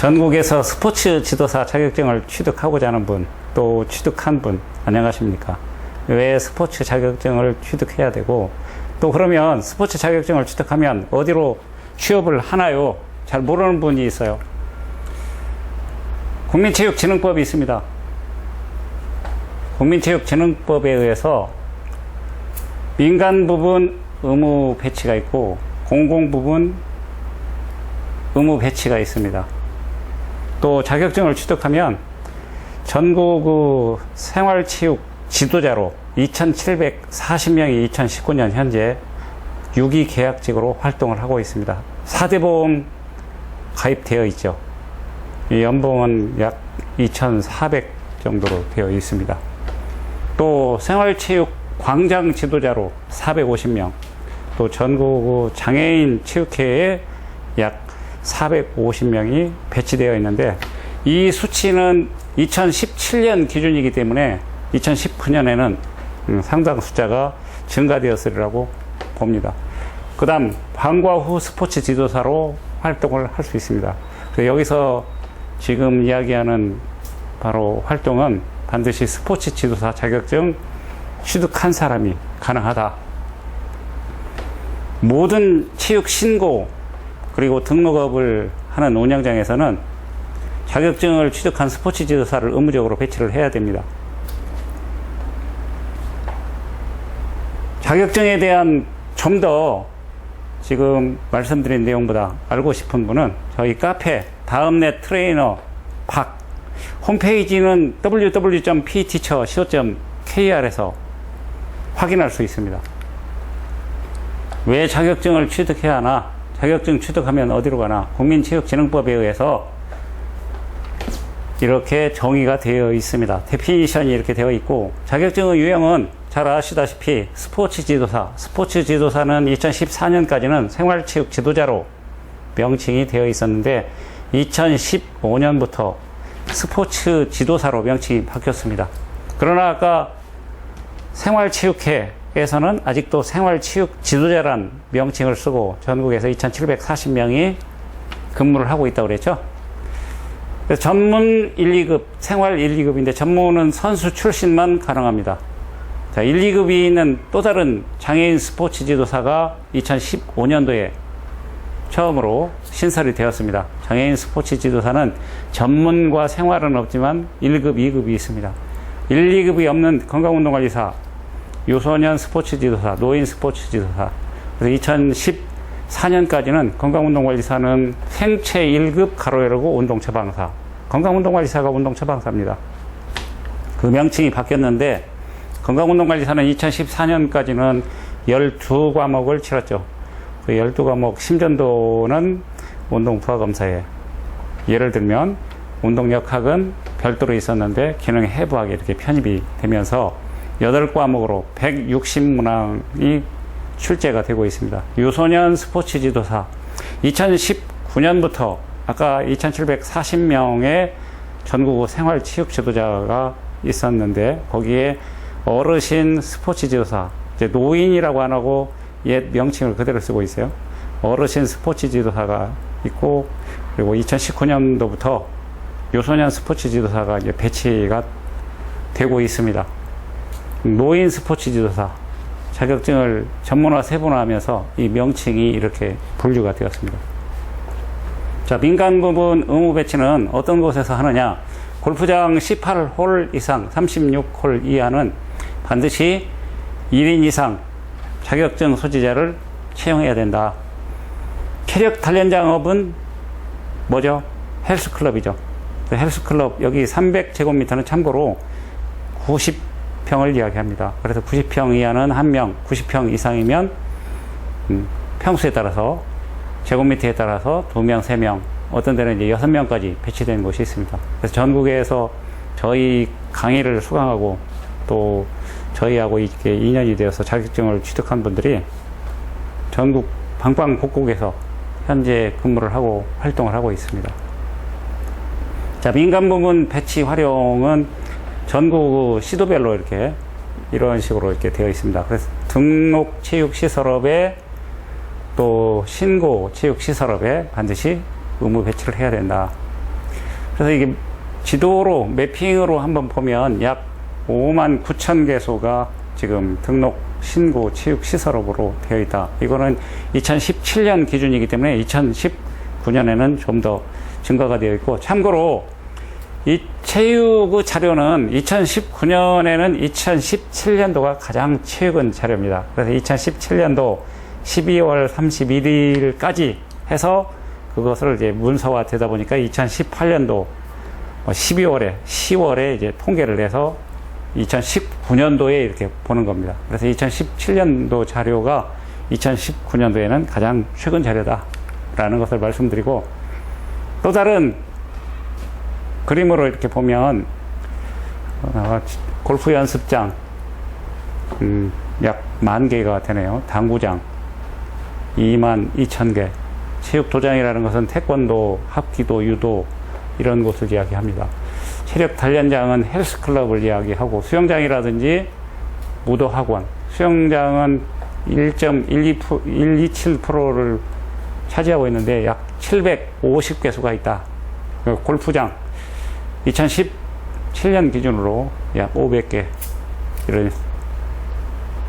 전국에서 스포츠 지도사 자격증을 취득하고자 하는 분, 또 취득한 분, 안녕하십니까? 왜 스포츠 자격증을 취득해야 되고, 또 그러면 스포츠 자격증을 취득하면 어디로 취업을 하나요? 잘 모르는 분이 있어요. 국민체육진흥법이 있습니다. 국민체육진흥법에 의해서 민간 부분 의무 배치가 있고 공공 부분 의무 배치가 있습니다. 또 자격증을 취득하면 전국 생활체육 지도자로 2,740명이 2019년 현재 유기계약직으로 활동을 하고 있습니다. 4대 보험 가입되어 있죠. 이 연봉은 약 2,400 정도로 되어 있습니다. 또 생활체육 광장 지도자로 450명, 또 전국 장애인 체육회에 약 450명이 배치되어 있는데, 이 수치는 2017년 기준이기 때문에 2019년에는 상당 숫자가 증가되었으리라고 봅니다. 그 다음 방과 후 스포츠 지도사로 활동을 할 수 있습니다. 그래서 여기서 지금 이야기하는 바로 활동은 반드시 스포츠 지도사 자격증 취득한 사람이 가능하다. 모든 체육 신고 그리고 등록업을 하는 운영장에서는 자격증을 취득한 스포츠 지도사를 의무적으로 배치를 해야 됩니다. 자격증에 대한 좀 더 지금 말씀드린 내용보다 알고 싶은 분은 저희 카페 다음넷 트레이너 박 홈페이지는 www.pteacher.co.kr에서 확인할 수 있습니다. 왜 자격증을 취득해야 하나? 자격증 취득하면 어디로 가나? 국민체육진흥법에 의해서 이렇게 정의가 되어 있습니다. 데피니션이 이렇게 되어 있고, 자격증의 유형은 잘 아시다시피 스포츠 지도사는 2014년까지는 생활체육 지도자로 명칭이 되어 있었는데 2015년부터 스포츠 지도사로 명칭이 바뀌었습니다. 그러나 아까 생활체육회에서는 아직도 생활체육 지도자란 명칭을 쓰고 전국에서 2,740명이 근무를 하고 있다고 그랬죠. 그래서 전문 1, 2급, 생활 1, 2급인데 전문은 선수 출신만 가능합니다. 자, 1, 2급이 있는 또 다른 장애인 스포츠 지도사가 2015년도에 처음으로 신설이 되었습니다. 장애인 스포츠 지도사는 전문과 생활은 없지만 1급, 2급이 있습니다. 1, 2급이 없는 건강운동관리사, 유소년 스포츠 지도사, 노인 스포츠 지도사. 그래서 2014년까지는 건강운동관리사는 생체 1급 가로 열고 운동처방사. 건강운동관리사가 운동처방사입니다. 그 명칭이 바뀌었는데 건강운동관리사는 2014년까지는 12과목을 치렀죠. 그 12과목 심전도는 운동부하검사에, 예를 들면 운동역학은 별도로 있었는데 기능 해부학에 이렇게 편입이 되면서 8과목으로 160문항이 출제가 되고 있습니다. 유소년 스포츠 지도사 2019년부터 아까 2,740명의 전국 생활 체육 지도자가 있었는데 거기에 어르신 스포츠 지도사, 이제 노인이라고 안 하고 옛 명칭을 그대로 쓰고 있어요. 어르신 스포츠 지도사가 있고, 그리고 2019년도부터 유소년 스포츠 지도사가 이제 배치가 되고 있습니다. 노인 스포츠 지도사 자격증을 전문화 세분화하면서 이 명칭이 이렇게 분류가 되었습니다. 자, 민간 부분 의무 배치는 어떤 곳에서 하느냐? 골프장 18홀 이상 36홀 이하는 반드시 1인 이상 자격증 소지자를 채용해야 된다. 체력 단련장업은 뭐죠? 헬스클럽이죠. 헬스클럽 여기 300제곱미터는 참고로 90평을 이야기합니다. 그래서 90평 이하는 1명, 90평 이상이면 평수에 따라서 제곱미터에 따라서 2명, 3명, 어떤 데는 이제 6명까지 배치된 곳이 있습니다. 그래서 전국에서 저희 강의를 수강하고 또 저희하고 이렇게 인연이 되어서 자격증을 취득한 분들이 전국 방방곡곡에서 현재 근무를 하고 활동을 하고 있습니다. 자, 민간 부문 배치 활용은 전국 시도별로 이렇게 이런 식으로 이렇게 되어 있습니다. 그래서 등록 체육시설업에 또 신고 체육시설업에 반드시 의무 배치를 해야 된다. 그래서 이게 지도로 매핑으로 한번 보면 약 5만 9천 개소가 지금 등록 신고 체육시설업으로 되어 있다. 이거는 2017년 기준이기 때문에 2019년에는 좀 더 증가가 되어 있고, 참고로 이 체육 자료는 2019년에는 2017년도가 가장 최근 자료입니다. 그래서 2017년도 12월 31일까지 해서 그것을 이제 문서화 되다 보니까 2018년도 12월에, 10월에 이제 통계를 내서 2019년도에 이렇게 보는 겁니다. 그래서 2017년도 자료가 2019년도에는 가장 최근 자료다라는 것을 말씀드리고, 또 다른 그림으로 이렇게 보면 골프 연습장 약 10,000개가 되네요. 당구장 22,000개, 체육도장이라는 것은 태권도, 합기도, 유도 이런 곳을 이야기합니다. 체력 단련장은 헬스클럽을 이야기하고, 수영장이라든지 무도학원, 수영장은 1.127%를 차지하고 있는데 약 750개소가 있다. 골프장 2017년 기준으로 약 500개 이런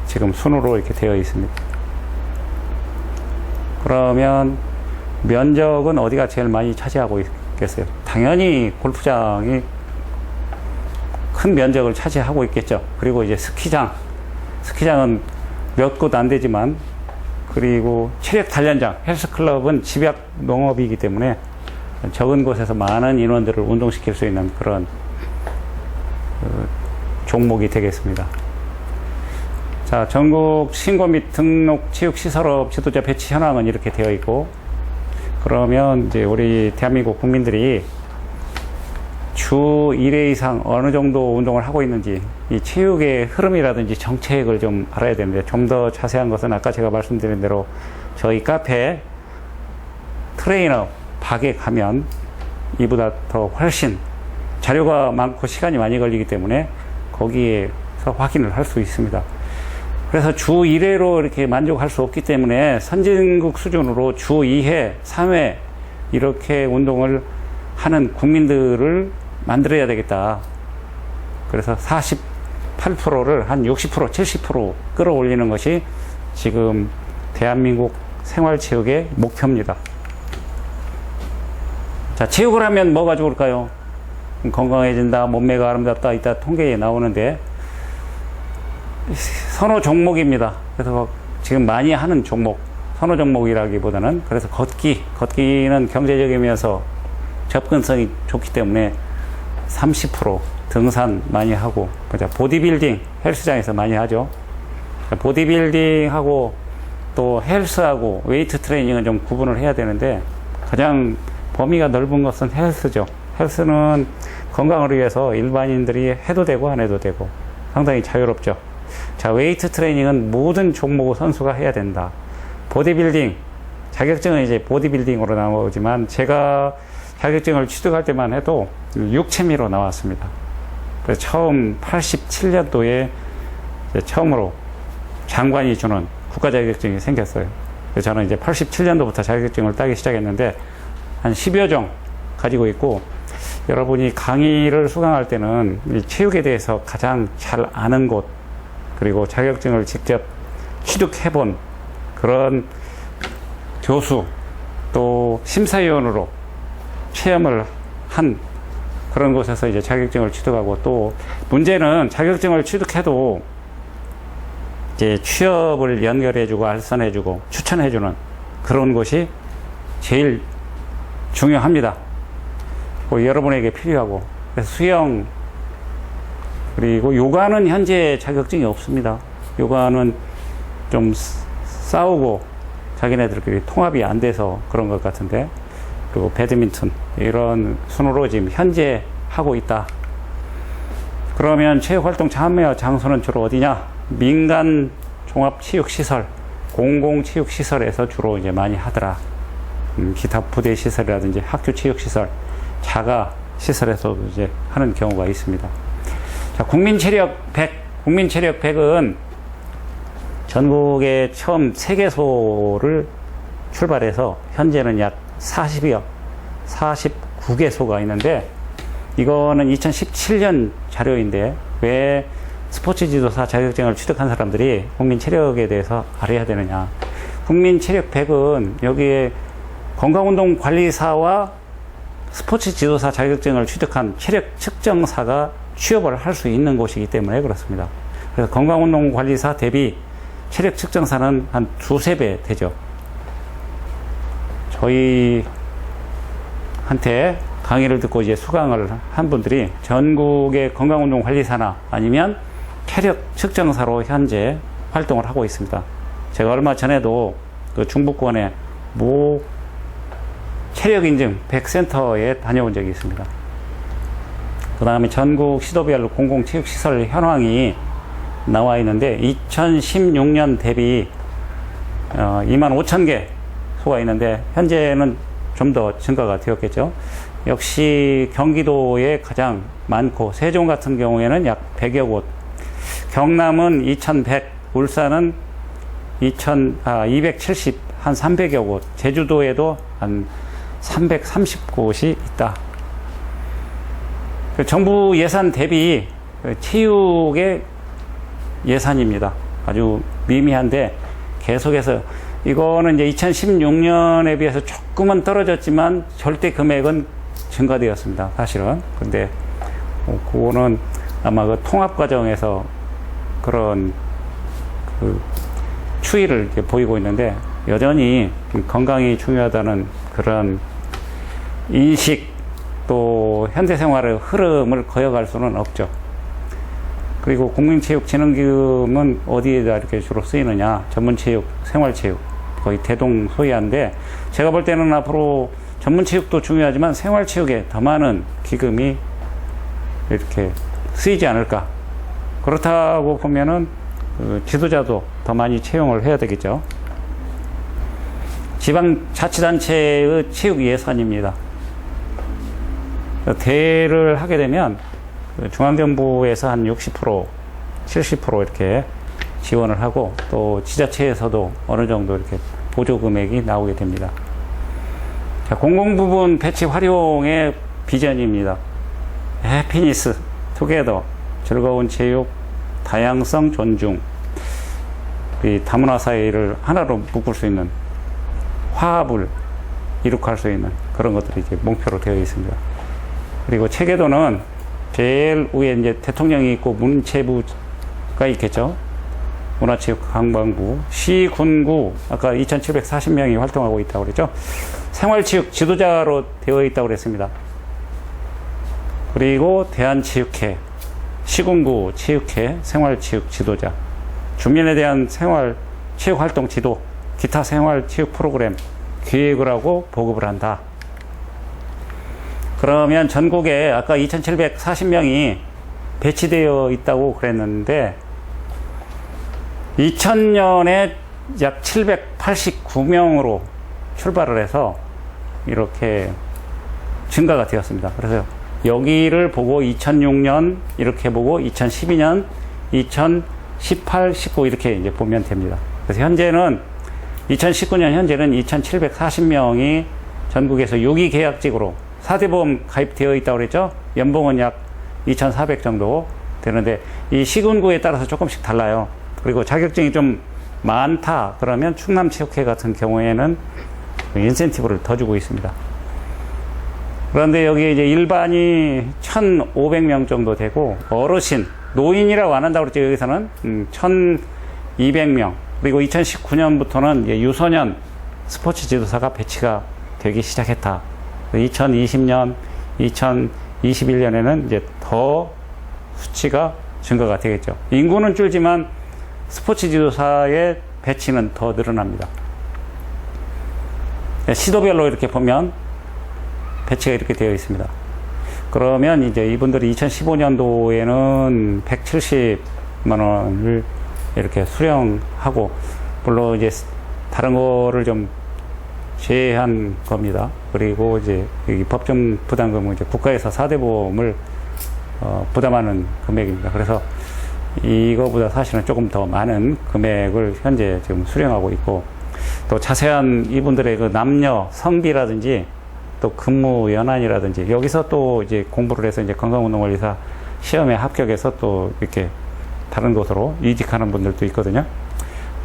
지금 순으로 이렇게 되어 있습니다. 그러면 면적은 어디가 제일 많이 차지하고 있겠어요? 당연히 골프장이 큰 면적을 차지하고 있겠죠. 그리고 이제 스키장은 몇 곳 안 되지만, 그리고 체력 단련장, 헬스클럽은 집약 농업이기 때문에 적은 곳에서 많은 인원들을 운동시킬 수 있는 그런 종목이 되겠습니다. 자, 전국 신고 및 등록 체육시설업 지도자 배치 현황은 이렇게 되어 있고, 그러면 이제 우리 대한민국 국민들이 주 1회 이상 어느 정도 운동을 하고 있는지, 이 체육의 흐름이라든지 정책을 좀 알아야 되는데, 좀 더 자세한 것은 아까 제가 말씀드린 대로 저희 카페 트레이너 박에 가면 이보다 더 훨씬 자료가 많고 시간이 많이 걸리기 때문에 거기에서 확인을 할 수 있습니다. 그래서 주 1회로 이렇게 만족할 수 없기 때문에 선진국 수준으로 주 2회, 3회 이렇게 운동을 하는 국민들을 만들어야 되겠다. 그래서 48%를 한 60%, 70% 끌어올리는 것이 지금 대한민국 생활체육의 목표입니다. 자, 체육을 하면 뭐가 좋을까요? 건강해진다, 몸매가 아름답다, 이따 통계에 나오는데, 선호 종목입니다. 그래서 지금 많이 하는 종목, 선호 종목이라기보다는, 그래서 걷기는 경제적이면서 접근성이 좋기 때문에 30%, 등산 많이 하고, 보디빌딩 헬스장에서 많이 하죠. 보디빌딩하고 또 헬스하고 웨이트 트레이닝은 좀 구분을 해야 되는데, 가장 범위가 넓은 것은 헬스죠. 헬스는 건강을 위해서 일반인들이 해도 되고 안 해도 되고 상당히 자유롭죠. 자, 웨이트 트레이닝은 모든 종목 선수가 해야 된다. 보디빌딩, 자격증은 이제 보디빌딩으로 나오지만 제가 자격증을 취득할 때만 해도 육체미로 나왔습니다. 그래서 처음 87년도에 처음으로 장관이 주는 국가 자격증이 생겼어요. 그래서 저는 이제 87년도부터 자격증을 따기 시작했는데 한 10여 종 가지고 있고, 여러분이 강의를 수강할 때는 이 체육에 대해서 가장 잘 아는 곳, 그리고 자격증을 직접 취득해본 그런 교수, 또 심사위원으로 체험을 한 그런 곳에서 이제 자격증을 취득하고, 또 문제는 자격증을 취득해도 이제 취업을 연결해주고 알선해주고 추천해주는 그런 곳이 제일 중요합니다. 여러분에게 필요하고, 그래서 수영, 그리고 요가는 현재 자격증이 없습니다. 요가는 좀 싸우고 자기네들끼리 통합이 안 돼서 그런 것 같은데, 그리고 배드민턴 이런 순으로 지금 현재 하고 있다. 그러면 체육활동 참여 장소는 주로 어디냐? 민간 종합체육시설, 공공체육시설에서 주로 이제 많이 하더라. 기타 부대시설이라든지 학교체육시설, 자가시설에서 이제 하는 경우가 있습니다. 자, 국민체력 100, 국민체력 100은 전국에 처음 3개소를 출발해서 현재는 약 49개소가 있는데, 이거는 2017년 자료인데 왜 스포츠 지도사 자격증을 취득한 사람들이 국민체력에 대해서 알아야 되느냐. 국민체력 100은 여기에 건강운동관리사와 스포츠 지도사 자격증을 취득한 체력 측정사가 취업을 할 수 있는 곳이기 때문에 그렇습니다. 그래서 건강운동관리사 대비 체력 측정사는 한 2~3배 되죠. 저희한테 강의를 듣고 이제 수강을 한 분들이 전국의 건강운동관리사나 아니면 체력 측정사로 현재 활동을 하고 있습니다. 제가 얼마 전에도 그 중부권의 모 체력인증 100센터에 다녀온 적이 있습니다. 그 다음에 전국 시도별 공공체육시설 현황이 나와 있는데 2016년 대비 25,000개 소가 있는데 현재는 좀 더 증가가 되었겠죠. 역시 경기도에 가장 많고 세종 같은 경우에는 약 100여 곳, 경남은 2100, 울산은 270, 한 300여 곳, 제주도에도 한 330곳이 있다. 정부 예산 대비 체육의 예산입니다. 아주 미미한데 계속해서 이거는 이제 2016년에 비해서 조금은 떨어졌지만 절대 금액은 증가되었습니다. 사실은. 근데 그거는 아마 그 통합 과정에서 그런 그 추이를 이렇게 보이고 있는데 여전히 건강이 중요하다는 그런 인식 또 현대생활의 흐름을 거역할 수는 없죠. 그리고 국민체육진흥기금은 어디에다 이렇게 주로 쓰이느냐? 전문체육, 생활체육 거의 대동소이한데 제가 볼 때는 앞으로 전문체육도 중요하지만 생활체육에 더 많은 기금이 이렇게 쓰이지 않을까. 그렇다고 보면은 지도자도 더 많이 채용을 해야 되겠죠. 지방자치단체의 체육 예산입니다. 대회를 하게 되면 중앙정부에서 한 60%, 70% 이렇게 지원을 하고 또 지자체에서도 어느 정도 이렇게 보조 금액이 나오게 됩니다. 자, 공공부문 배치 활용의 비전입니다. 해피니스, 투게더, 즐거운 체육, 다양성 존중, 이 다문화 사회를 하나로 묶을 수 있는 화합을 이룩할 수 있는 그런 것들이 이제 목표로 되어 있습니다. 그리고 체계도는 제일 위에 이제 대통령이 있고 문체부가 있겠죠. 문화체육관광부, 시, 군구, 아까 2,740명이 활동하고 있다고 그랬죠. 생활체육 지도자로 되어 있다고 그랬습니다. 그리고 대한체육회, 시군구 체육회, 생활체육 지도자, 주민에 대한 생활체육활동 지도, 기타 생활체육 프로그램 기획을 하고 보급을 한다. 그러면 전국에 아까 2,740명이 배치되어 있다고 그랬는데 2000년에 약 789명으로 출발을 해서 이렇게 증가가 되었습니다. 그래서 여기를 보고 2006년 이렇게 보고 2012년, 2018, 19 이렇게 이제 보면 됩니다. 그래서 현재는 2019년 현재는 2,740명이 전국에서 유기계약직으로 4대 보험 가입되어 있다고 그랬죠. 연봉은 약 2,400 정도 되는데 이 시군구에 따라서 조금씩 달라요. 그리고 자격증이 좀 많다 그러면 충남체육회 같은 경우에는 인센티브를 더 주고 있습니다. 그런데 여기 이제 일반이 1,500명 정도 되고 어르신, 노인이라고 안 한다고 그랬죠. 여기서는 1,200명. 그리고 2019년부터는 유소년 스포츠 지도사가 배치가 되기 시작했다. 2020년, 2021년에는 이제 더 수치가 증가가 되겠죠. 인구는 줄지만 스포츠 지도사의 배치는 더 늘어납니다. 시도별로 이렇게 보면 배치가 이렇게 되어 있습니다. 그러면 이제 이분들이 2015년도에는 170만 원을 이렇게 수령하고, 물론 이제 다른 거를 좀 제한 겁니다. 그리고 이제 여기 법정 부담금은 이제 국가에서 4대 보험을 부담하는 금액입니다. 그래서 이거보다 사실은 조금 더 많은 금액을 현재 지금 수령하고 있고, 또 자세한 이분들의 그 남녀 성비라든지 또 근무 연한이라든지 여기서 또 이제 공부를 해서 이제 건강운동관리사 시험에 합격해서 또 이렇게 다른 곳으로 이직하는 분들도 있거든요.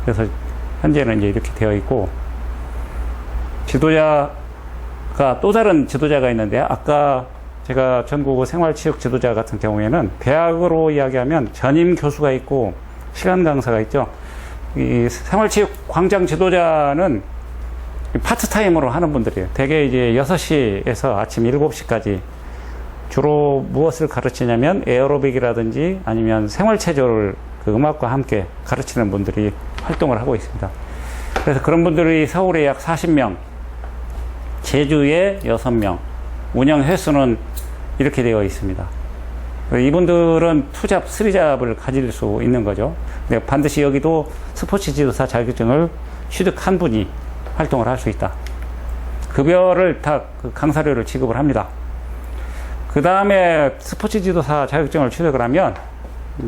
그래서 현재는 이제 이렇게 되어 있고, 지도자가 또 다른 지도자가 있는데, 아까 제가 전국어 생활체육 지도자 같은 경우에는 대학으로 이야기하면 전임 교수가 있고 시간 강사가 있죠. 이 생활체육 광장 지도자는 파트타임으로 하는 분들이에요. 대개 이제 6시에서 아침 7시까지 주로 무엇을 가르치냐면 에어로빅이라든지 아니면 생활체조를 그 음악과 함께 가르치는 분들이 활동을 하고 있습니다. 그래서 그런 분들이 서울에 약 40명, 제주에 6명, 운영 횟수는 이렇게 되어 있습니다. 이분들은 투잡, 쓰리잡을 가질 수 있는 거죠. 근데 반드시 여기도 스포츠 지도사 자격증을 취득한 분이 활동을 할 수 있다. 급여를 다 그 강사료를 지급을 합니다. 그 다음에 스포츠 지도사 자격증을 취득을 하면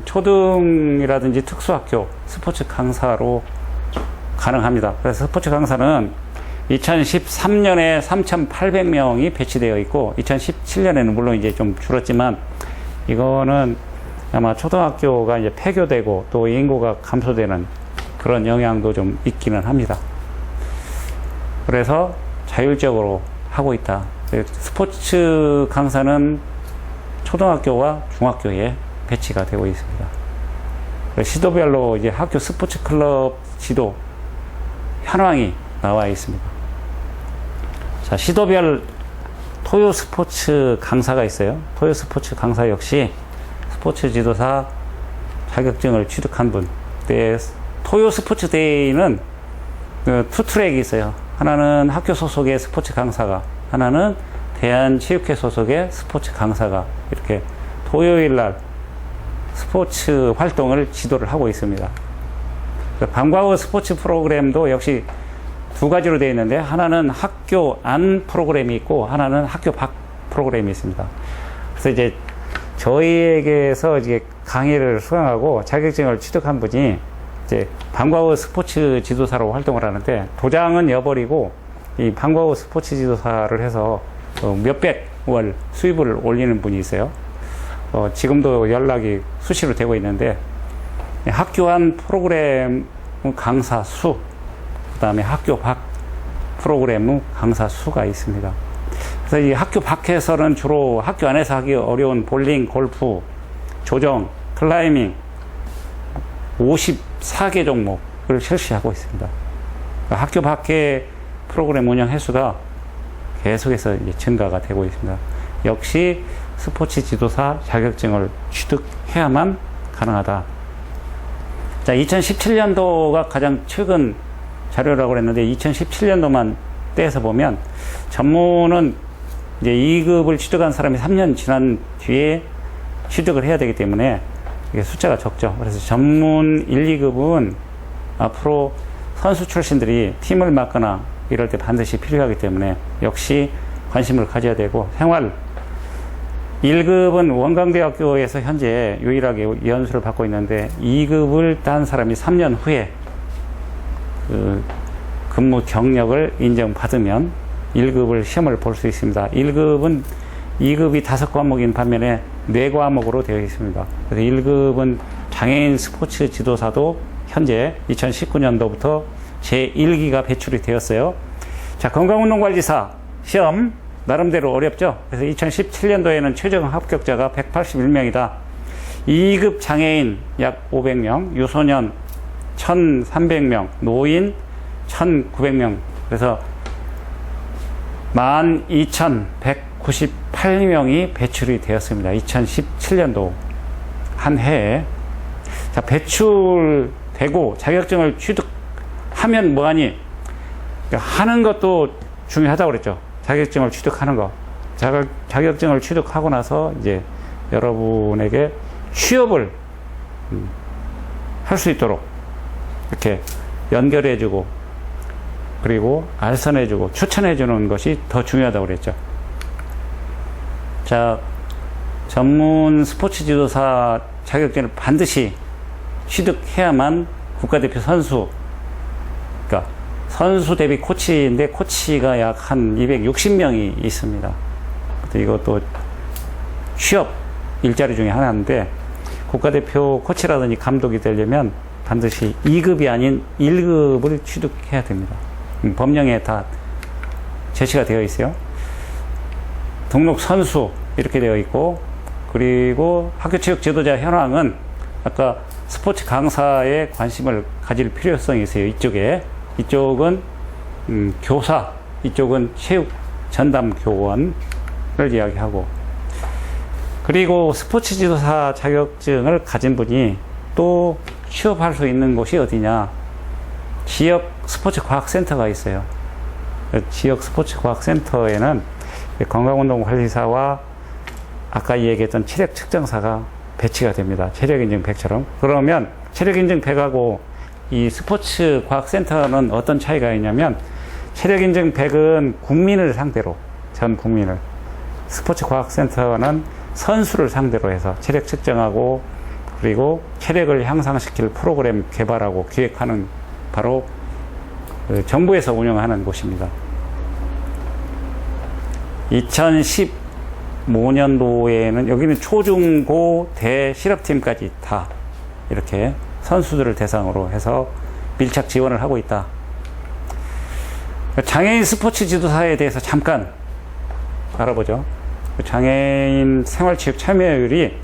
초등이라든지 특수학교 스포츠 강사로 가능합니다. 그래서 스포츠 강사는 2013년에 3,800명이 배치되어 있고 2017년에는 물론 이제 좀 줄었지만 이거는 아마 초등학교가 이제 폐교되고 또 인구가 감소되는 그런 영향도 좀 있기는 합니다. 그래서 자율적으로 하고 있다. 스포츠 강사는 초등학교와 중학교에 배치가 되고 있습니다. 시도별로 이제 학교 스포츠 클럽 지도 현황이 나와 있습니다. 자, 시도별 토요 스포츠 강사가 있어요. 토요 스포츠 강사 역시 스포츠 지도사 자격증을 취득한 분. 토요 스포츠 데이는 투 트랙이 있어요. 하나는 학교 소속의 스포츠 강사가, 하나는 대한체육회 소속의 스포츠 강사가 이렇게 토요일 날 스포츠 활동을 지도를 하고 있습니다. 방과 후 스포츠 프로그램도 역시 두 가지로 되어 있는데, 하나는 학교 안 프로그램이 있고 하나는 학교 밖 프로그램이 있습니다. 그래서 이제 저희에게서 이제 강의를 수강하고 자격증을 취득한 분이 이제 방과 후 스포츠 지도사로 활동을 하는데, 도장은 여버리고 이 방과 후 스포츠 지도사를 해서 몇백 월 수입을 올리는 분이 있어요. 지금도 연락이 수시로 되고 있는데, 학교 안 프로그램 강사 수, 그 다음에 학교 밖 프로그램 강사 수가 있습니다. 그래서 이 학교 밖에서는 주로 학교 안에서 하기 어려운 볼링, 골프, 조정, 클라이밍 54개 종목을 실시하고 있습니다. 그러니까 학교 밖의 프로그램 운영 횟수가 계속해서 이제 증가가 되고 있습니다. 역시 스포츠 지도사 자격증을 취득해야만 가능하다. 자, 2017년도가 가장 최근 자료라고 그랬는데 2017년도만 떼서 보면 전문은 이제 2급을 취득한 사람이 3년 지난 뒤에 취득을 해야 되기 때문에 이게 숫자가 적죠. 그래서 전문 1, 2급은 앞으로 선수 출신들이 팀을 맡거나 이럴 때 반드시 필요하기 때문에 역시 관심을 가져야 되고, 생활 1급은 원광대학교에서 현재 유일하게 연수를 받고 있는데 2급을 딴 사람이 3년 후에 그 근무 경력을 인정받으면 1급을 시험을 볼 수 있습니다. 1급은 2급이 5과목인 반면에 4과목으로 되어 있습니다. 그래서 1급은 장애인 스포츠 지도사도 현재 2019년도부터 제1기가 배출이 되었어요. 자, 건강운동관리사 시험 나름대로 어렵죠. 그래서 2017년도에는 최종 합격자가 181명이다. 2급 장애인 약 500명, 유소년 1,300명, 노인 1,900명. 그래서 12,198명이 배출이 되었습니다. 2017년도 한 해에. 자, 배출되고 자격증을 취득하면 뭐하니? 하는 것도 중요하다고 그랬죠. 자격증을 취득하는 거. 자격증을 취득하고 나서 이제 여러분에게 취업을 할 수 있도록 이렇게 연결해주고, 그리고 알선해주고 추천해주는 것이 더 중요하다고 그랬죠. 자, 전문 스포츠 지도사 자격증을 반드시 취득해야만 국가대표 선수, 그러니까 선수 대비 코치인데 코치가 약 한 260명이 있습니다. 이것도 취업 일자리 중에 하나인데 국가대표 코치라든지 감독이 되려면 반드시 2급이 아닌 1급을 취득해야 됩니다. 법령에 다 제시가 되어 있어요. 등록 선수 이렇게 되어 있고, 그리고 학교체육 지도자 현황은 아까 스포츠 강사에 관심을 가질 필요성이 있어요. 이쪽은 교사, 이쪽은 체육 전담 교원을 이야기하고, 그리고 스포츠 지도사 자격증을 가진 분이 또 취업할 수 있는 곳이 어디냐? 지역 스포츠 과학센터가 있어요. 지역 스포츠 과학센터에는 건강운동관리사와 아까 얘기했던 체력 측정사가 배치가 됩니다. 체력인증백처럼. 그러면 체력인증백하고 이 스포츠 과학센터는 어떤 차이가 있냐면, 체력인증백은 국민을 상대로, 전 국민을, 스포츠 과학센터는 선수를 상대로 해서 체력 측정하고, 그리고 체력을 향상시킬 프로그램 개발하고 기획하는 바로 정부에서 운영하는 곳입니다. 2015년도에는 여기는 초중고 대 실업팀까지 다 이렇게 선수들을 대상으로 해서 밀착 지원을 하고 있다. 장애인 스포츠 지도사에 대해서 잠깐 알아보죠. 장애인 생활체육 참여율이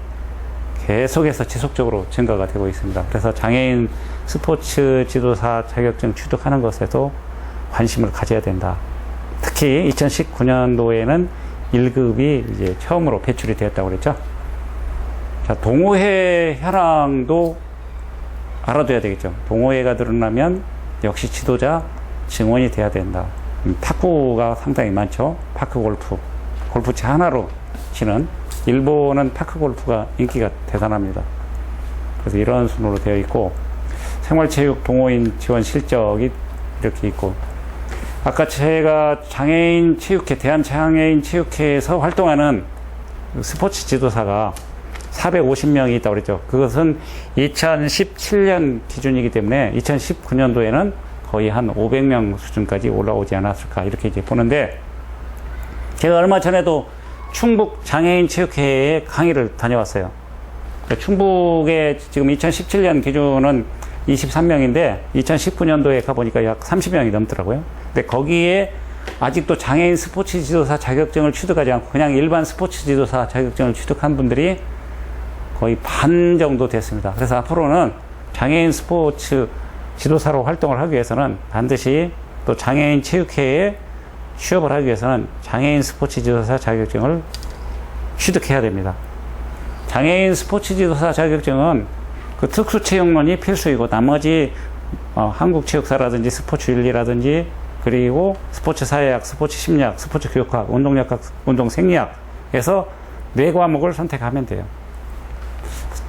계속해서 지속적으로 증가가 되고 있습니다. 그래서 장애인 스포츠 지도사 자격증 취득하는 것에도 관심을 가져야 된다. 특히 2019년도에는 1급이 이제 처음으로 배출이 되었다고 그랬죠. 자, 동호회 현황도 알아둬야 되겠죠. 동호회가 늘어나면 역시 지도자 증원이 돼야 된다. 탁구가 상당히 많죠. 파크 골프, 골프채 하나로 치는, 일본은 파크 골프가 인기가 대단합니다. 그래서 이런 순으로 되어 있고, 생활체육 동호인 지원 실적이 이렇게 있고, 아까 제가 장애인 체육회, 대한장애인 체육회에서 활동하는 스포츠 지도사가 450명이 있다고 그랬죠. 그것은 2017년 기준이기 때문에 2019년도에는 거의 한 500명 수준까지 올라오지 않았을까, 이렇게 이제 보는데, 제가 얼마 전에도 충북 장애인 체육회에 강의를 다녀왔어요. 충북에 지금 2017년 기준은 23명인데 2019년도에 가보니까 약 30명이 넘더라고요. 근데 거기에 아직도 장애인 스포츠 지도사 자격증을 취득하지 않고 그냥 일반 스포츠 지도사 자격증을 취득한 분들이 거의 반 정도 됐습니다. 그래서 앞으로는 장애인 스포츠 지도사로 활동을 하기 위해서는 반드시 또 장애인 체육회에 취업을 하기 위해서는 장애인 스포츠 지도사 자격증을 취득해야 됩니다. 장애인 스포츠 지도사 자격증은 그 특수체육론이 필수이고, 나머지 한국체육사라든지 스포츠윤리라든지, 그리고 스포츠사회학, 스포츠심리학, 스포츠교육학, 운동역학, 운동생리학에서 4과목을 선택하면 돼요.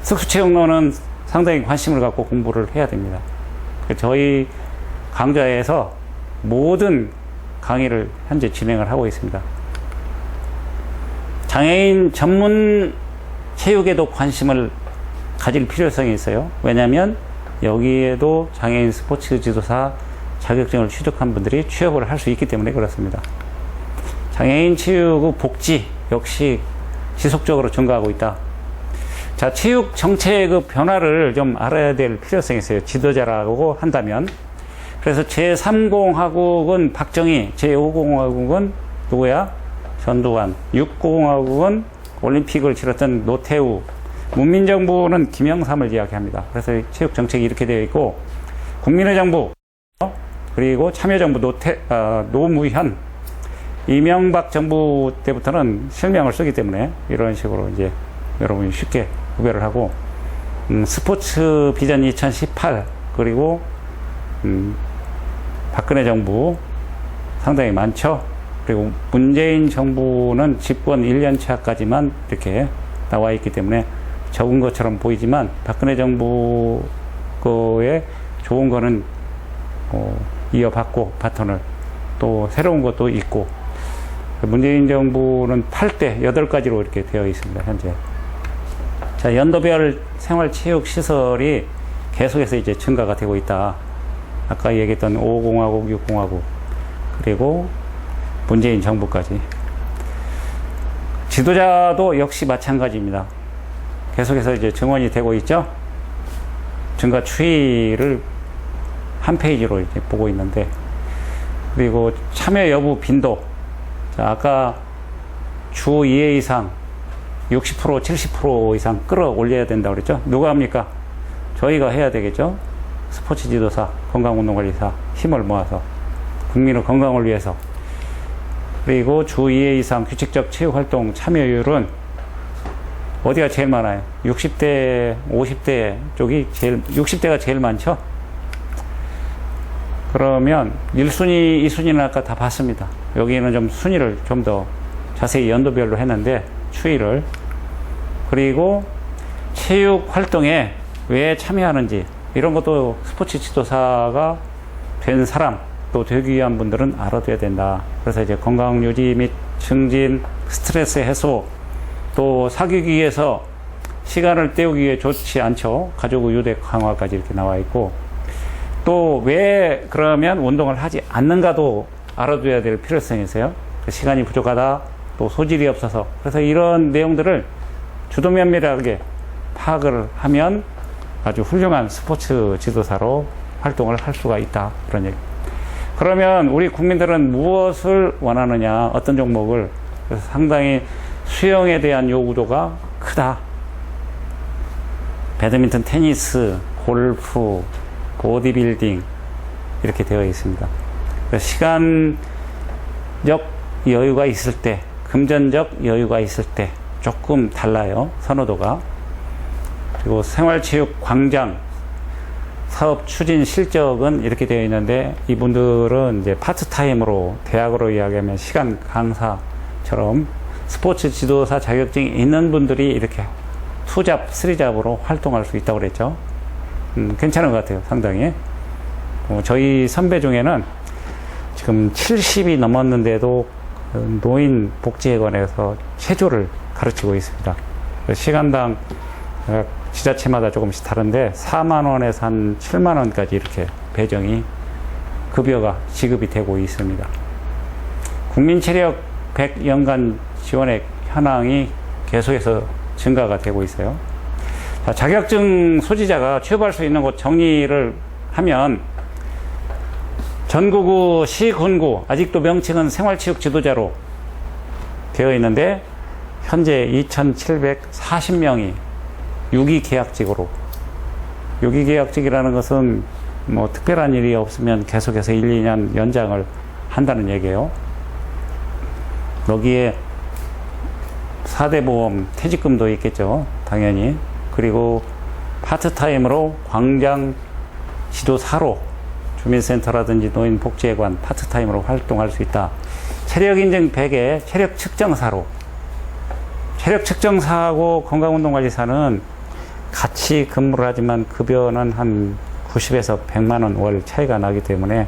특수체육론은 상당히 관심을 갖고 공부를 해야 됩니다. 저희 강좌에서 모든 강의를 현재 진행을 하고 있습니다. 장애인 전문 체육에도 관심을 가질 필요성이 있어요. 왜냐하면 여기에도 장애인 스포츠 지도사 자격증을 취득한 분들이 취업을 할 수 있기 때문에 그렇습니다. 장애인 체육의 복지 역시 지속적으로 증가하고 있다. 자, 체육 정책의 변화를 좀 알아야 될 필요성이 있어요. 지도자라고 한다면. 그래서 제3공화국은 박정희, 제5공화국은 누구야? 전두환, 6공화국은 올림픽을 치렀던 노태우, 문민정부는 김영삼을 이야기합니다. 그래서 체육 정책이 이렇게 되어 있고, 국민의 정부, 그리고 참여정부 노무현, 이명박 정부 때부터는 실명을 쓰기 때문에 이런 식으로 이제 여러분이 쉽게 구별을 하고, 스포츠 비전 2018, 그리고 박근혜 정부 상당히 많죠. 그리고 문재인 정부는 집권 1년 차까지만 이렇게 나와 있기 때문에 적은 것처럼 보이지만, 박근혜 정부 거에 좋은 거는 이어받고 바톤을, 또 새로운 것도 있고, 문재인 정부는 8대 8가지로 이렇게 되어 있습니다, 현재. 자, 연도별 생활체육 시설이 계속해서 이제 증가가 되고 있다. 아까 얘기했던 5공화국, 6공화국, 그리고 문재인 정부까지. 지도자도 역시 마찬가지입니다. 계속해서 이제 증언이 되고 있죠. 증가 추이를 한 페이지로 이제 보고 있는데, 그리고 참여 여부 빈도. 자, 아까 주 2회 이상 60%, 70% 이상 끌어올려야 된다고 그랬죠. 누가 합니까? 저희가 해야 되겠죠. 스포츠 지도사, 건강운동관리사 힘을 모아서 국민의 건강을 위해서. 그리고 주 2회 이상 규칙적 체육활동 참여율은 어디가 제일 많아요? 60대, 50대 쪽이 60대가 제일 많죠? 그러면 1순위, 2순위는 아까 다 봤습니다. 여기는 좀 순위를 좀 더 자세히 연도별로 했는데, 추이를. 그리고 체육 활동에 왜 참여하는지, 이런 것도 스포츠 지도사가 된 사람, 또 되기 위한 분들은 알아둬야 된다. 그래서 이제 건강 유지 및 증진, 스트레스 해소, 또 사귀기 위해서 시간을 때우기 위해 좋지 않죠. 가족 유대 강화까지 이렇게 나와 있고, 또 왜 그러면 운동을 하지 않는가도 알아둬야 될 필요성이 있어요. 시간이 부족하다, 또 소질이 없어서. 그래서 이런 내용들을 주도면밀하게 파악을 하면 아주 훌륭한 스포츠 지도사로 활동을 할 수가 있다. 그런 얘기. 그러면 우리 국민들은 무엇을 원하느냐, 어떤 종목을. 그래서 상당히 수영에 대한 요구도가 크다. 배드민턴, 테니스, 골프, 보디빌딩 이렇게 되어 있습니다. 시간적 여유가 있을 때, 금전적 여유가 있을 때 조금 달라요, 선호도가. 그리고 생활체육 광장 사업 추진 실적은 이렇게 되어 있는데, 이분들은 이제 파트타임으로, 대학으로 이야기하면 시간 강사처럼 스포츠 지도사 자격증이 있는 분들이 이렇게 2잡, 3잡으로 활동할 수 있다고 그랬죠. 괜찮은 것 같아요, 상당히. 저희 선배 중에는 지금 70이 넘었는데도 노인복지회관에서 체조를 가르치고 있습니다. 시간당 지자체마다 조금씩 다른데 4만원에서 한 7만원까지 이렇게 배정이, 급여가 지급이 되고 있습니다. 국민체력 100연간 지원액 현황이 계속해서 증가가 되고 있어요. 자, 자격증 소지자가 취업할 수 있는 곳 정리를 하면, 전국구, 시, 군구, 아직도 명칭은 생활체육 지도자로 되어 있는데, 현재 2,740명이 유기계약직으로. 유기계약직이라는 것은 뭐 특별한 일이 없으면 계속해서 1, 2년 연장을 한다는 얘기예요. 여기에 4대 보험, 퇴직금도 있겠죠, 당연히. 그리고 파트타임으로 광장 지도사로, 주민센터라든지 노인복지회관 파트타임으로 활동할 수 있다. 체력인증 100에 체력 측정사로. 체력 측정사하고 건강운동관리사는 같이 근무를 하지만 급여는 한 90에서 100만원 월 차이가 나기 때문에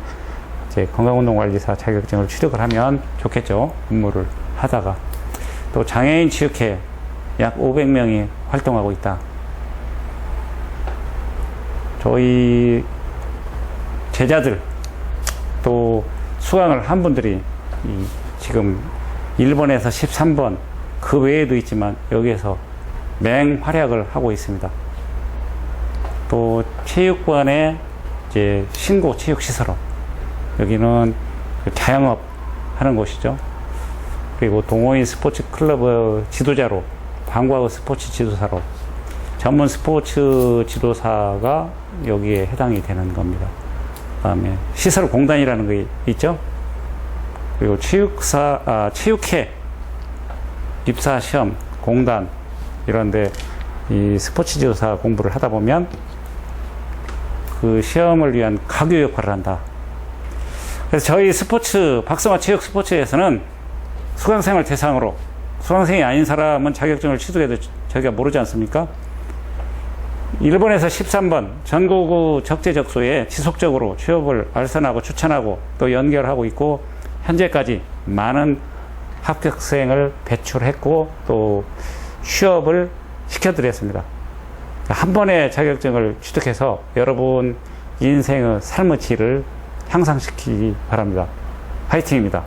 이제 건강운동관리사 자격증을 취득을 하면 좋겠죠, 근무를 하다가. 또 장애인 치육회 약 500명이 활동하고 있다. 저희 제자들, 또 수강을 한 분들이 지금 일본에서 13번, 그 외에도 있지만 여기에서 맹활약을 하고 있습니다. 또 체육관의 이제 신고 체육시설업, 여기는 자영업 하는 곳이죠. 그리고 동호인 스포츠 클럽 지도자로, 방과후 스포츠 지도사로, 전문 스포츠 지도사가 여기에 해당이 되는 겁니다. 그 다음에 시설공단이라는 게 있죠. 그리고 체육회, 입사시험, 공단, 이런데 이 스포츠 지도사 공부를 하다 보면 그 시험을 위한 가교 역할을 한다. 그래서 저희 스포츠, 박성화 체육 스포츠에서는 수강생을 대상으로, 수강생이 아닌 사람은 자격증을 취득해도 저희가 모르지 않습니까? 일본에서 13번 전국구 적재적소에 지속적으로 취업을 알선하고 추천하고 또 연결하고 있고, 현재까지 많은 합격생을 배출했고 또 취업을 시켜드렸습니다. 한 번에 자격증을 취득해서 여러분 인생의 삶의 질을 향상시키기 바랍니다. 화이팅입니다.